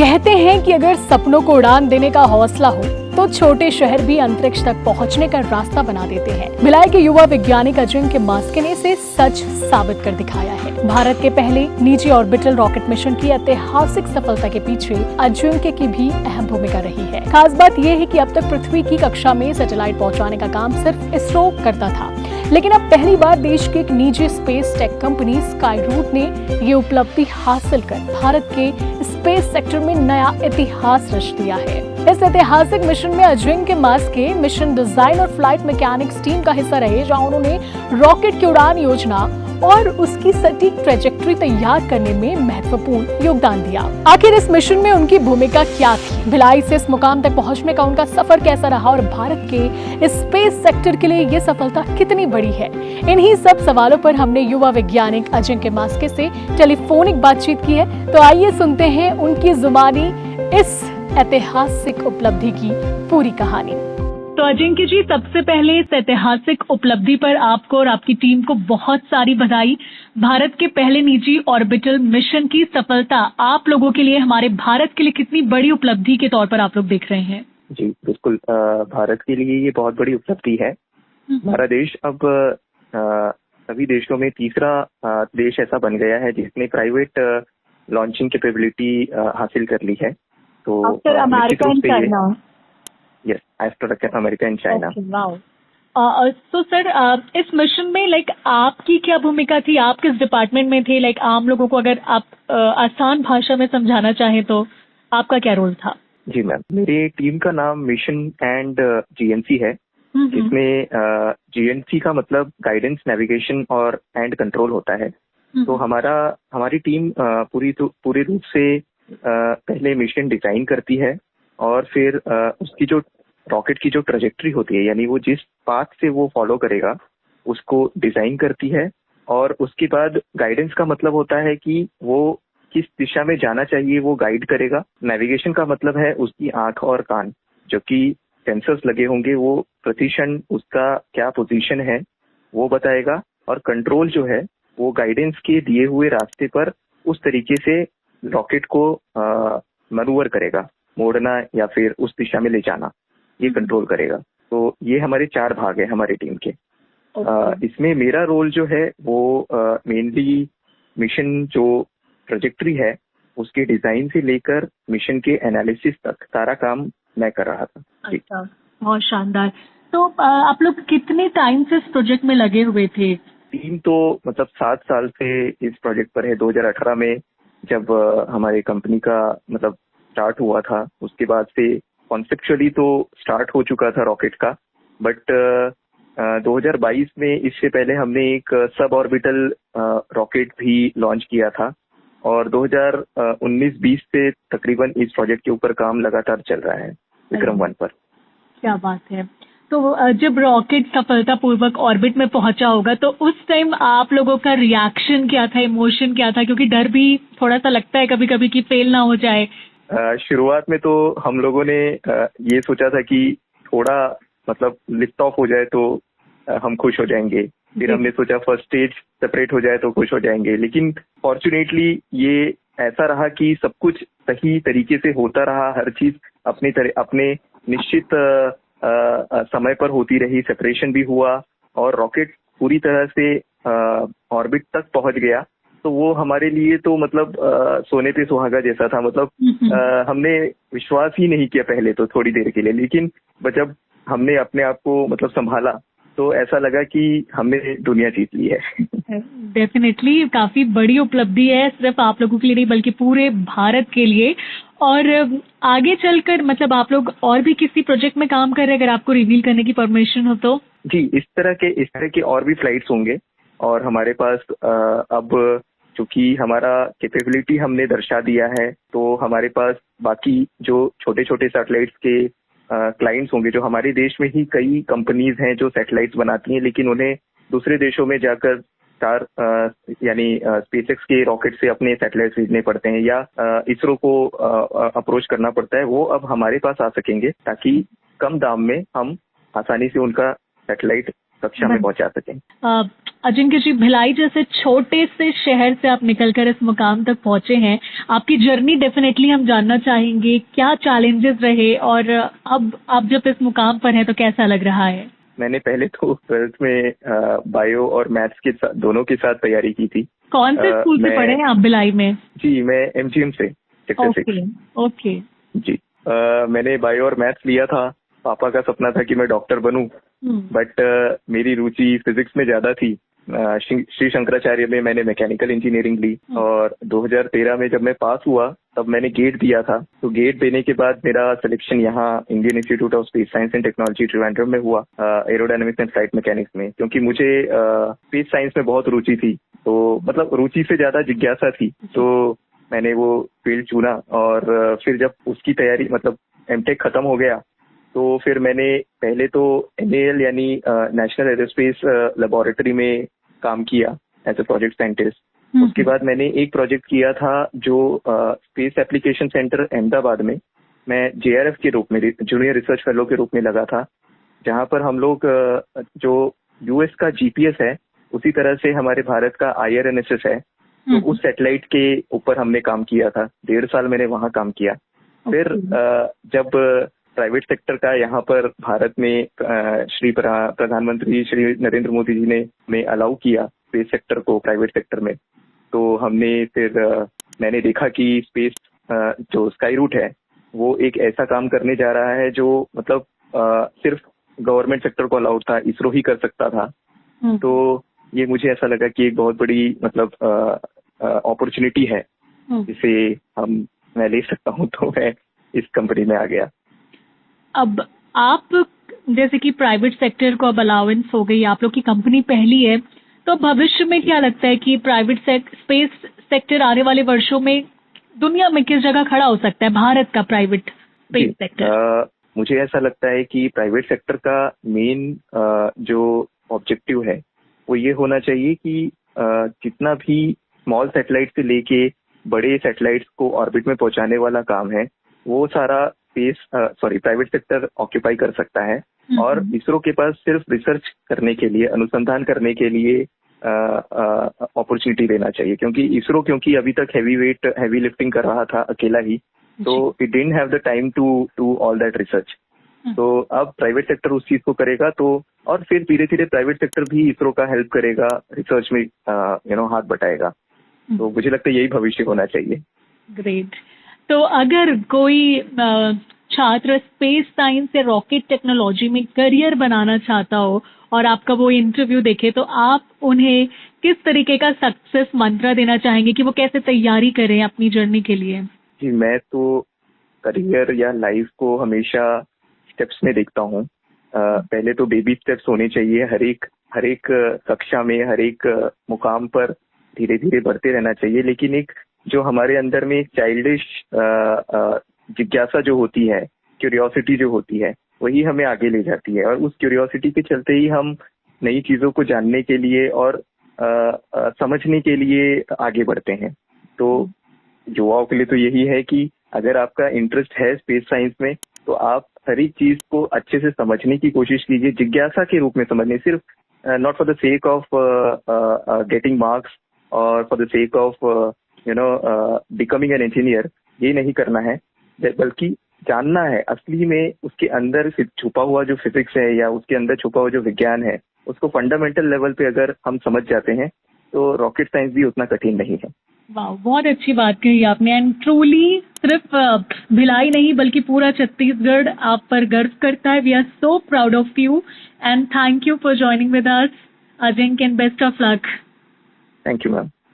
कहते हैं कि अगर सपनों को उड़ान देने का हौसला हो तो छोटे शहर भी अंतरिक्ष तक पहुंचने का रास्ता बना देते हैं। भिलाई के युवा वैज्ञानिक अजिंक्य मास्के ने इसे सच साबित कर दिखाया है। भारत के पहले निजी ऑर्बिटल रॉकेट मिशन की ऐतिहासिक सफलता के पीछे अजिंक्य की भी अहम भूमिका रही है। खास बात यह है कि अब तक पृथ्वी की कक्षा में सैटेलाइट पहुंचाने का काम सिर्फ इसरो करता था, लेकिन अब पहली बार देश की एक निजी स्पेस टेक कंपनी स्काईरूट ने ये उपलब्धि हासिल कर भारत के स्पेस सेक्टर में नया इतिहास रच दिया है। इस ऐतिहासिक मिशन में अजिंक्य मास्के मिशन डिजाइन और फ्लाइट मैकेनिक्स टीम का हिस्सा रहे, जहां उन्होंने रॉकेट की उड़ान योजना और उसकी सटीक ट्रेजेक्टरी तैयार करने में महत्वपूर्ण योगदान दिया। आखिर इस मिशन में उनकी भूमिका क्या थी, भिलाई से इस मुकाम तक पहुंचने का उनका सफर कैसा रहा और भारत के स्पेस सेक्टर के लिए ये सफलता कितनी बड़ी है, इन्हीं सब सवालों पर हमने युवा वैज्ञानिक अजिंक्य मास्के से टेलीफोनिक बातचीत की है। तो आइए सुनते हैं उनकी जुबानी इस ऐतिहासिक उपलब्धि की पूरी कहानी। तो अजिंक्य जी, सबसे पहले इस ऐतिहासिक उपलब्धि पर आपको और आपकी टीम को बहुत सारी बधाई। भारत के पहले निजी ऑर्बिटल मिशन की सफलता आप लोगों के लिए, हमारे भारत के लिए कितनी बड़ी उपलब्धि के तौर पर आप लोग देख रहे हैं? जी बिल्कुल, भारत के लिए ये बहुत बड़ी उपलब्धि है। हमारा देश अब सभी देशों में तीसरा देश ऐसा बन गया है जिसने प्राइवेट लॉन्चिंग कैपेबिलिटी हासिल कर ली है। तो after America and China. Yes, after America and China. तो सर, इस मिशन में आपकी क्या भूमिका थी? आप किस डिपार्टमेंट में थे? आम लोगों को अगर आप आसान भाषा में समझाना चाहें तो आपका क्या रोल था? जी मैम, मेरी टीम का नाम मिशन एंड जीएनसी है। इसमें जीएनसी का मतलब गाइडेंस, नेविगेशन और एंड कंट्रोल होता है। तो हमारी टीम पूरी रूप से पहले मिशन डिजाइन करती है और फिर उसकी जो रॉकेट की जो ट्रेजेक्टरी होती है, यानी वो जिस पाथ से वो फॉलो करेगा उसको डिजाइन करती है। और उसके बाद गाइडेंस का मतलब होता है कि वो किस दिशा में जाना चाहिए वो गाइड करेगा। नेविगेशन का मतलब है उसकी आंख और कान, जो कि सेंसर्स लगे होंगे, वो प्रतिक्षण उसका क्या पोजीशन है वो बताएगा। और कंट्रोल जो है वो गाइडेंस के दिए हुए रास्ते पर उस तरीके से रॉकेट को मैनूवर करेगा, मोड़ना या फिर उस दिशा में ले जाना, ये कंट्रोल करेगा। तो ये हमारे 4 भाग है हमारी टीम के। इसमें मेरा रोल जो है वो मेनली मिशन जो ट्रेजेक्टरी है उसके डिजाइन से लेकर मिशन के एनालिसिस तक सारा काम मैं कर रहा था। अच्छा, बहुत शानदार। तो आप लोग कितने टाइम से इस प्रोजेक्ट में लगे हुए थे? टीम तो मतलब 7 साल से इस प्रोजेक्ट पर है। 2018 में जब हमारी कंपनी का मतलब स्टार्ट हुआ था, उसके बाद से कॉन्सेप्चुअली तो स्टार्ट हो चुका था रॉकेट का, बट 2022 में इससे पहले हमने एक सब ऑर्बिटल रॉकेट भी लॉन्च किया था और 2019-20 से तकरीबन इस प्रोजेक्ट के ऊपर काम लगातार चल रहा है विक्रम 1 पर। क्या बात है। तो जब रॉकेट सफलतापूर्वक ऑर्बिट में पहुंचा होगा तो उस टाइम आप लोगों का रिएक्शन क्या था, इमोशन क्या था? क्योंकि डर भी थोड़ा सा लगता है कभी कभी कि फेल ना हो जाए। शुरुआत में तो हम लोगों ने ये सोचा था कि थोड़ा मतलब लिफ्ट ऑफ हो जाए तो हम खुश हो जाएंगे। फिर हमने सोचा फर्स्ट स्टेज सेपरेट हो जाए तो खुश हो जाएंगे, लेकिन फॉर्चुनेटली ये ऐसा रहा कि सब कुछ सही तरीके से होता रहा। हर चीज अपने निश्चित समय पर होती रही। सेपरेशन भी हुआ और रॉकेट पूरी तरह से ऑर्बिट तक पहुंच गया। तो वो हमारे लिए तो मतलब सोने पे सुहागा जैसा था। मतलब हमने विश्वास ही नहीं किया पहले तो थोड़ी देर के लिए, लेकिन जब हमने अपने आप को मतलब संभाला तो ऐसा लगा कि हमने दुनिया जीत ली है। डेफिनेटली काफी बड़ी उपलब्धि है, सिर्फ आप लोगों के लिए नहीं बल्कि पूरे भारत के लिए। और आगे चलकर मतलब आप लोग और भी किसी प्रोजेक्ट में काम कर रहे हैं, अगर आपको रिवील करने की परमिशन हो तो? जी, इस तरह के और भी फ्लाइट्स होंगे और हमारे पास अब चूंकि हमारा कैपेबिलिटी हमने दर्शा दिया है, तो हमारे पास बाकी जो छोटे छोटे सैटेलाइट्स के क्लाइंट्स होंगे। जो हमारे देश में ही कई कंपनीज हैं जो सैटेलाइट्स बनाती हैं, लेकिन उन्हें दूसरे देशों में जाकर यानी स्पेसएक्स के रॉकेट से अपने सैटेलाइट्स भेजने पड़ते हैं या इसरो को अप्रोच करना पड़ता है, वो अब हमारे पास आ सकेंगे ताकि कम दाम में हम आसानी से उनका सैटेलाइट कक्षा में पहुंचा सकें। अजिंक्य जी, भिलाई जैसे छोटे से शहर से आप निकलकर इस मुकाम तक पहुंचे हैं। आपकी जर्नी डेफिनेटली हम जानना चाहेंगे, क्या चैलेंजेस रहे और अब आप जब इस मुकाम पर हैं तो कैसा लग रहा है? मैंने पहले तो 12th में बायो और मैथ्स के साथ दोनों के साथ तैयारी की थी। कौन से स्कूल से पढ़े हैं आप भिलाई में? जी, मैं MGM से, सेक्टर 6। ओके। जी, मैंने बायो और मैथ्स लिया था। पापा का सपना था कि मैं डॉक्टर बनूं, बट मेरी रुचि फिजिक्स में ज्यादा थी। श्री शंकराचार्य में मैंने मैकेनिकल इंजीनियरिंग ली और 2013 में जब मैं पास हुआ तब मैंने गेट दिया था। तो गेट देने के बाद मेरा सिलेक्शन यहाँ Indian institute of space science and technology Trivandrum में हुआ, एरोडायनामिक्स एंड फ्लाइट मैकेनिक्स में, क्योंकि मुझे स्पेस साइंस में बहुत रुचि थी। तो मतलब रुचि से ज्यादा जिज्ञासा थी, तो मैंने वो फील्ड चुना। और फिर जब उसकी तैयारी मतलब एमटेक खत्म हो गया तो फिर मैंने पहले तो NAL यानी नेशनल एरोस्पेस लेबोरेटरी में काम किया एज ए प्रोजेक्ट साइंटिस्ट। उसके बाद मैंने एक प्रोजेक्ट किया था जो स्पेस एप्लीकेशन सेंटर अहमदाबाद में मैं JRF के रूप में, जूनियर रिसर्च फेलो के रूप में लगा था, जहां पर हम लोग जो US का GPS है उसी तरह से हमारे भारत का IRNSS है, तो उस सैटेलाइट के ऊपर हमने काम किया था। 1.5 साल मैंने वहां काम किया। फिर जब प्राइवेट सेक्टर का यहाँ पर भारत में श्री प्रधानमंत्री श्री नरेंद्र मोदी जी ने अलाउ किया स्पेस सेक्टर को प्राइवेट सेक्टर में, तो हमने फिर मैंने देखा कि स्पेस जो स्काई रूट है वो एक ऐसा काम करने जा रहा है जो मतलब सिर्फ गवर्नमेंट सेक्टर को अलाउड था, इसरो ही कर सकता था। तो ये मुझे ऐसा लगा कि एक बहुत बड़ी मतलब अपॉर्चुनिटी है जिसे मैं ले सकता हूँ, तो मैं इस कंपनी में आ गया। अब आप जैसे कि प्राइवेट सेक्टर को अब अलाउंस हो गई, आप लोग की कंपनी पहली है, तो भविष्य में क्या लगता है कि प्राइवेट स्पेस सेक्टर आने वाले वर्षों में दुनिया में किस जगह खड़ा हो सकता है, भारत का प्राइवेट स्पेस सेक्टर? मुझे ऐसा लगता है कि प्राइवेट सेक्टर का मेन जो ऑब्जेक्टिव है वो ये होना चाहिए कि जितना भी स्मॉल सैटेलाइट से लेके बड़े सैटेलाइट्स को ऑर्बिट में पहुंचाने वाला काम है वो सारा प्राइवेट सेक्टर ऑक्यूपाई कर सकता है। और इसरो के पास सिर्फ रिसर्च करने के लिए, अनुसंधान करने के लिए अपॉर्चुनिटी देना चाहिए, क्योंकि अभी तक हैवी लिफ्टिंग कर रहा था अकेला ही, तो it didn't have the time to all that research. तो अब प्राइवेट सेक्टर उस चीज को करेगा, तो और फिर धीरे धीरे प्राइवेट सेक्टर भी इसरो का हेल्प करेगा, रिसर्च में हाथ बटाएगा। तो मुझे लगता है यही भविष्य होना चाहिए। ग्रेट। तो अगर कोई छात्र स्पेस साइंस या रॉकेट टेक्नोलॉजी में करियर बनाना चाहता हो और आपका वो इंटरव्यू देखे, तो आप उन्हें किस तरीके का सक्सेस मंत्र देना चाहेंगे कि वो कैसे तैयारी करें अपनी जर्नी के लिए? जी, मैं तो करियर या लाइफ को हमेशा स्टेप्स में देखता हूँ। पहले तो बेबी स्टेप्स होने चाहिए, हर एक कक्षा में, हर एक मुकाम पर धीरे धीरे बढ़ते रहना चाहिए। लेकिन एक जो हमारे अंदर में एक चाइल्डिश जिज्ञासा जो होती है, क्यूरियोसिटी जो होती है, वही हमें आगे ले जाती है, और उस क्यूरियोसिटी के चलते ही हम नई चीजों को जानने के लिए और समझने के लिए आगे बढ़ते हैं। तो युवाओं के लिए तो यही है कि अगर आपका इंटरेस्ट है स्पेस साइंस में तो आप हर एक चीज को अच्छे से समझने की कोशिश कीजिए, जिज्ञासा के रूप में समझने, सिर्फ not for the sake of getting marks और for the sake of becoming an engineer, ये नहीं करना है, बल्कि जानना है असली में उसके अंदर छुपा हुआ जो फिजिक्स है या उसके अंदर छुपा हुआ जो विज्ञान है, उसको फंडामेंटल लेवल पे अगर हम समझ जाते हैं तो रॉकेट साइंस भी उतना कठिन नहीं है। वाह, बहुत अच्छी बात कही आपने। एंड ट्रूली सिर्फ भिलाई नहीं बल्कि पूरा छत्तीसगढ़ आप पर गर्व करता है। We are so proud of you and thank you for joining with us, Ajinkya, and best of luck. Thank you ma'am.